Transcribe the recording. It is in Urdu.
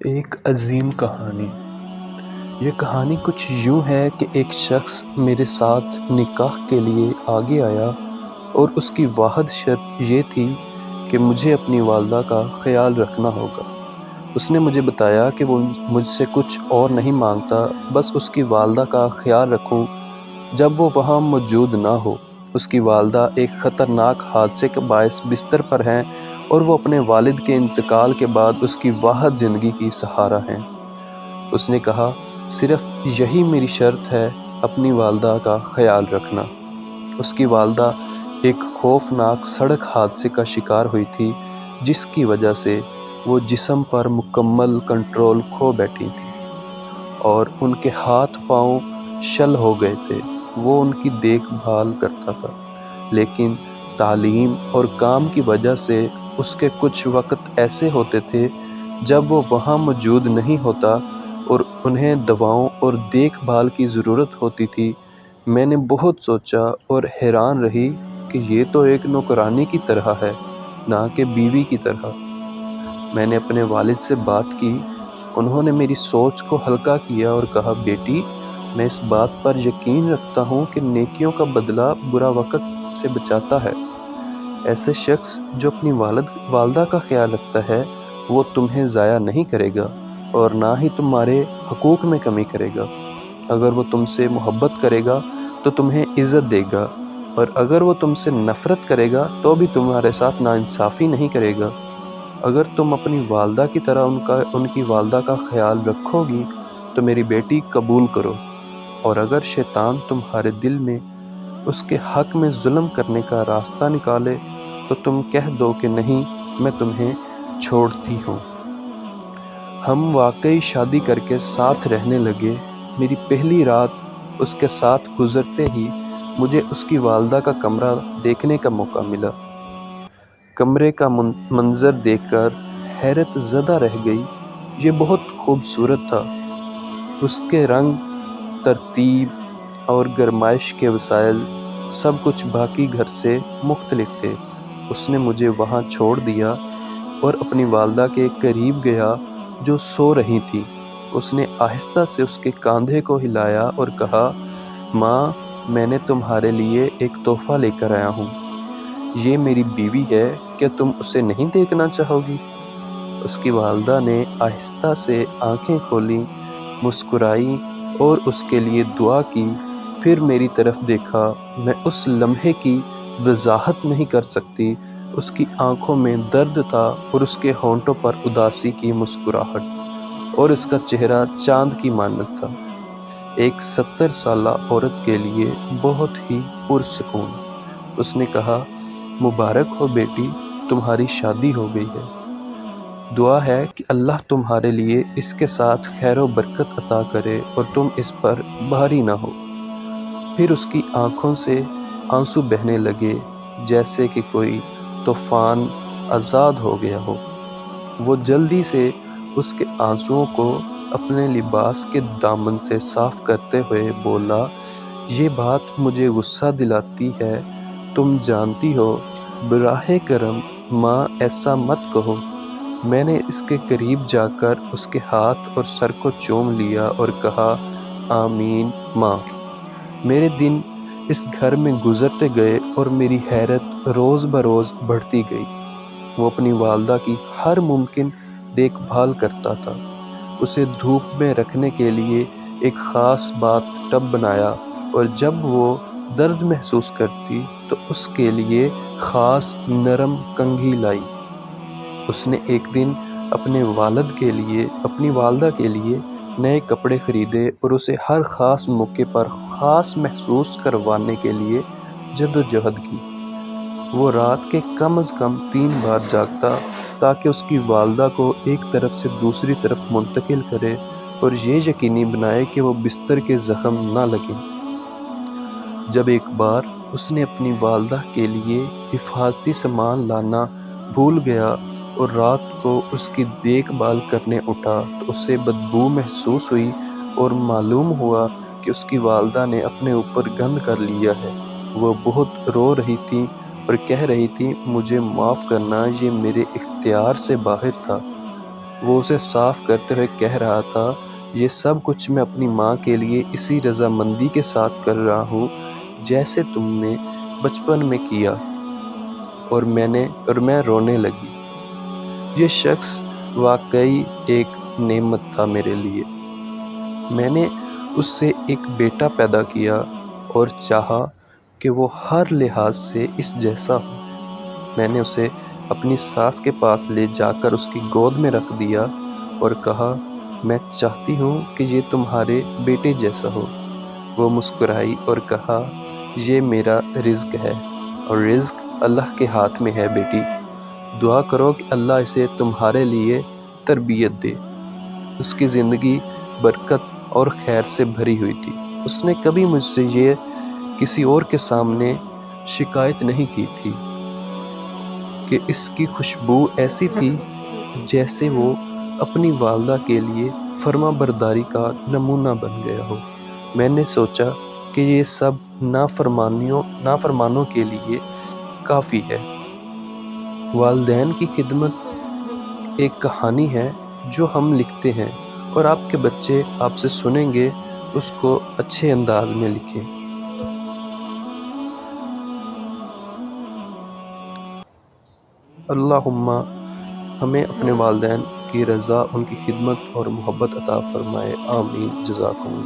ایک عظیم کہانی۔ یہ کہانی کچھ یوں ہے کہ ایک شخص میرے ساتھ نکاح کے لیے آگے آیا اور اس کی واحد شرط یہ تھی کہ مجھے اپنی والدہ کا خیال رکھنا ہوگا۔ اس نے مجھے بتایا کہ وہ مجھ سے کچھ اور نہیں مانگتا، بس اس کی والدہ کا خیال رکھوں جب وہ وہاں موجود نہ ہو۔ اس کی والدہ ایک خطرناک حادثے کے باعث بستر پر ہیں اور وہ اپنے والد کے انتقال کے بعد اس کی واحد زندگی کی سہارا ہیں۔ اس نے کہا، صرف یہی میری شرط ہے، اپنی والدہ کا خیال رکھنا۔ اس کی والدہ ایک خوفناک سڑک حادثے کا شکار ہوئی تھی، جس کی وجہ سے وہ جسم پر مکمل کنٹرول کھو بیٹھی تھی اور ان کے ہاتھ پاؤں شل ہو گئے تھے۔ وہ ان کی دیکھ بھال کرتا تھا، لیکن تعلیم اور کام کی وجہ سے اس کے کچھ وقت ایسے ہوتے تھے جب وہ وہاں موجود نہیں ہوتا اور انہیں دواؤں اور دیکھ بھال کی ضرورت ہوتی تھی۔ میں نے بہت سوچا اور حیران رہی کہ یہ تو ایک نوکرانی کی طرح ہے، نہ کہ بیوی کی طرح۔ میں نے اپنے والد سے بات کی۔ انہوں نے میری سوچ کو ہلکا کیا اور کہا، بیٹی، میں اس بات پر یقین رکھتا ہوں کہ نیکیوں کا بدلہ برا وقت سے بچاتا ہے۔ ایسے شخص جو اپنی والدہ کا خیال رکھتا ہے، وہ تمہیں ضائع نہیں کرے گا اور نہ ہی تمہارے حقوق میں کمی کرے گا۔ اگر وہ تم سے محبت کرے گا تو تمہیں عزت دے گا، اور اگر وہ تم سے نفرت کرے گا تو بھی تمہارے ساتھ ناانصافی نہیں کرے گا۔ اگر تم اپنی والدہ کی طرح ان کی والدہ کا خیال رکھو گی تو میری بیٹی قبول کرو، اور اگر شیطان تمہارے دل میں اس کے حق میں ظلم کرنے کا راستہ نکالے تو تم کہہ دو کہ نہیں، میں تمہیں چھوڑتی ہوں۔ ہم واقعی شادی کر کے ساتھ رہنے لگے۔ میری پہلی رات اس کے ساتھ گزرتے ہی مجھے اس کی والدہ کا کمرہ دیکھنے کا موقع ملا۔ کمرے کا منظر دیکھ کر حیرت زدہ رہ گئی۔ یہ بہت خوبصورت تھا۔ اس کے رنگ، ترتیب اور گرمائش کے وسائل، سب کچھ باقی گھر سے مختلف تھے۔ اس نے مجھے وہاں چھوڑ دیا اور اپنی والدہ کے قریب گیا جو سو رہی تھی۔ اس نے آہستہ سے اس کے کاندھے کو ہلایا اور کہا، ماں، میں نے تمہارے لیے ایک تحفہ لے کر آیا ہوں۔ یہ میری بیوی ہے، کیا تم اسے نہیں دیکھنا چاہو گی؟ اس کی والدہ نے آہستہ سے آنکھیں کھولیں، مسکرائی اور اس کے لیے دعا کی، پھر میری طرف دیکھا۔ میں اس لمحے کی وضاحت نہیں کر سکتی۔ اس کی آنکھوں میں درد تھا اور اس کے ہونٹوں پر اداسی کی مسکراہٹ، اور اس کا چہرہ چاند کی مانند تھا۔ ایک 70 سالہ عورت کے لیے بہت ہی پرسکون۔ اس نے کہا، مبارک ہو بیٹی، تمہاری شادی ہو گئی ہے۔ دعا ہے کہ اللہ تمہارے لیے اس کے ساتھ خیر و برکت عطا کرے اور تم اس پر بھاری نہ ہو۔ پھر اس کی آنکھوں سے آنسو بہنے لگے، جیسے کہ کوئی طوفان آزاد ہو گیا ہو۔ وہ جلدی سے اس کے آنسوؤں کو اپنے لباس کے دامن سے صاف کرتے ہوئے بولا، یہ بات مجھے غصہ دلاتی ہے، تم جانتی ہو، براہ کرم ماں ایسا مت کہو۔ میں نے اس کے قریب جا کر اس کے ہاتھ اور سر کو چوم لیا اور کہا، آمین ماں۔ میرے دن اس گھر میں گزرتے گئے اور میری حیرت روز بروز بڑھتی گئی۔ وہ اپنی والدہ کی ہر ممکن دیکھ بھال کرتا تھا۔ اسے دھوپ میں رکھنے کے لیے ایک خاص باتھ ٹب بنایا، اور جب وہ درد محسوس کرتی تو اس کے لیے خاص نرم کنگھی لائی۔ اس نے ایک دن اپنی والدہ کے لیے نئے کپڑے خریدے اور اسے ہر خاص موقع پر خاص محسوس کروانے کے لیے جدوجہد کی۔ وہ رات کے کم از کم 3 بار جاگتا تاکہ اس کی والدہ کو ایک طرف سے دوسری طرف منتقل کرے اور یہ یقینی بنائے کہ وہ بستر کے زخم نہ لگیں۔ جب ایک بار اس نے اپنی والدہ کے لیے حفاظتی سامان لانا بھول گیا اور رات کو اس کی دیکھ بھال کرنے اٹھا تو اسے بدبو محسوس ہوئی اور معلوم ہوا کہ اس کی والدہ نے اپنے اوپر گند کر لیا ہے۔ وہ بہت رو رہی تھی اور کہہ رہی تھی، مجھے معاف کرنا، یہ میرے اختیار سے باہر تھا۔ وہ اسے صاف کرتے ہوئے کہہ رہا تھا، یہ سب کچھ میں اپنی ماں کے لیے اسی رضامندی کے ساتھ کر رہا ہوں جیسے تم نے بچپن میں کیا۔ اور میں رونے لگی۔ یہ شخص واقعی ایک نعمت تھا میرے لیے۔ میں نے اس سے ایک بیٹا پیدا کیا اور چاہا کہ وہ ہر لحاظ سے اس جیسا ہو۔ میں نے اسے اپنی ساس کے پاس لے جا کر اس کی گود میں رکھ دیا اور کہا، میں چاہتی ہوں کہ یہ تمہارے بیٹے جیسا ہو۔ وہ مسکرائی اور کہا، یہ میرا رزق ہے اور رزق اللہ کے ہاتھ میں ہے بیٹی۔ دعا کرو کہ اللہ اسے تمہارے لیے تربیت دے۔ اس کی زندگی برکت اور خیر سے بھری ہوئی تھی۔ اس نے کبھی مجھ سے یہ کسی اور کے سامنے شکایت نہیں کی تھی کہ اس کی خوشبو ایسی تھی جیسے وہ اپنی والدہ کے لیے فرما برداری کا نمونہ بن گیا ہو۔ میں نے سوچا کہ یہ سب نافرمانوں کے لیے کافی ہے۔ والدین کی خدمت ایک کہانی ہے جو ہم لکھتے ہیں اور آپ کے بچے آپ سے سنیں گے، اس کو اچھے انداز میں لکھیں۔ اللہم ہمیں اپنے والدین کی رضا، ان کی خدمت اور محبت عطا فرمائے، آمین۔ جزاکم اللہ۔